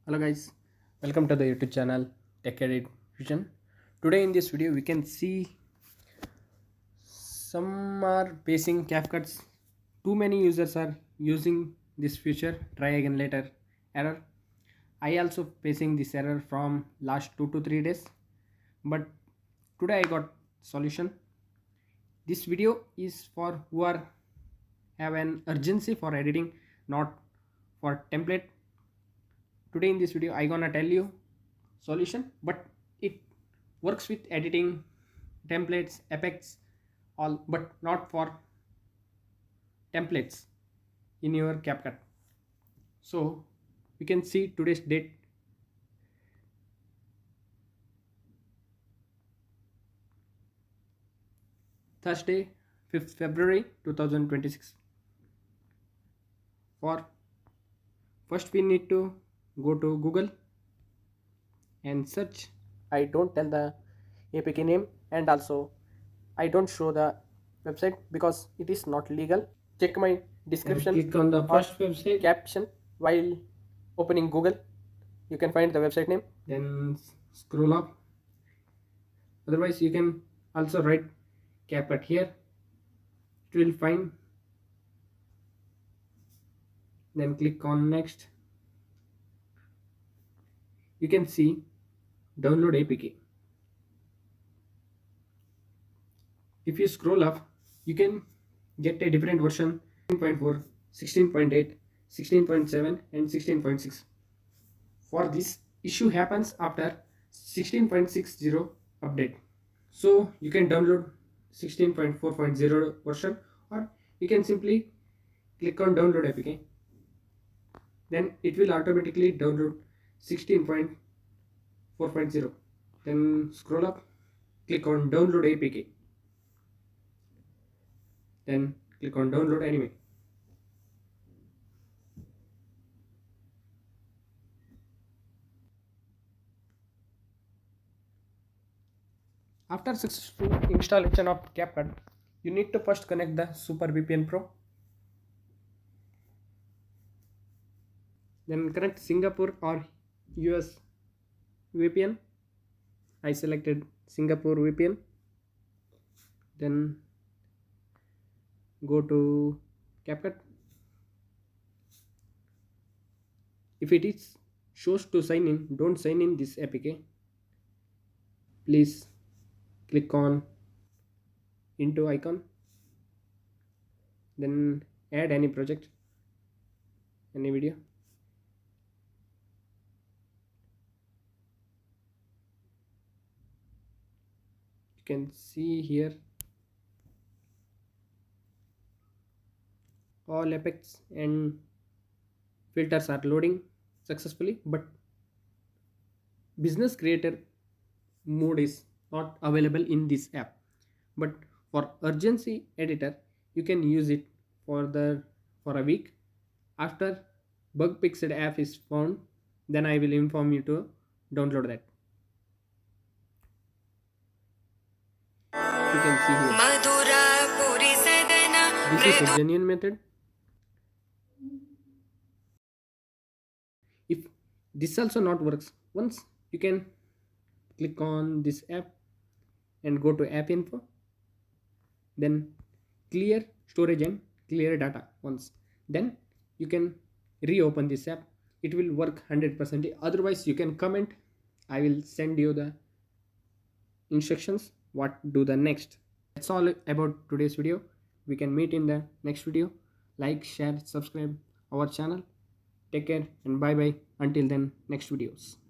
Hello guys, welcome to the YouTube channel Tech Edit Vision. Today in this video we can see some are facing CapCuts. Too many users are using this feature. Try again later error. I also facing this error from last 2 to 3 days, but today I got solution. This video is for who are have an urgency for editing, not for template. Today in this video I gonna tell you solution, but it works with editing, templates, effects, all, but not for templates in your CapCut. So we can see today's date, Thursday 5th February 2026. For first we need to go to Google and search. I don't tell the APK name, and also I don't show the website because it is not legal. Check my description. Click on the first website caption while opening Google. You can find the website name. Then scroll up. Otherwise, you can also write CapCut here. It will find. Then click on next. You can see download APK. If you scroll up, you can get a different version: 16.4, 16.8, 16.7 and 16.6. For this issue happens after 16.60 update. So you can download 16.4.0 version, or you can simply click on download APK. Then it will automatically download 16.4.0. Then scroll up, click on download APK. Then click on download anyway. After successful installation of CapCut, you need to first connect the Super VPN Pro. Then connect Singapore or US VPN. I selected Singapore VPN. Then go to CapCut. If it is shows to sign in, don't sign in this APK. Please click on into icon. Then add any project, any video. You can see here all effects and filters are loading successfully, but business creator mode is not available in this app. But for urgency editor, you can use it for a week. After bug fixed app is found, then I will inform you to download that. You can see here this is a genuine method. If this also not works, once you can click on this app and go to app info, then clear storage and clear data once. Then you can reopen this app. It will work 100%. Otherwise you can comment. I will send you the instructions what do the next. That's all about today's video. We can meet in the next video. Like, share, subscribe our channel. Take care and bye bye until then, next videos.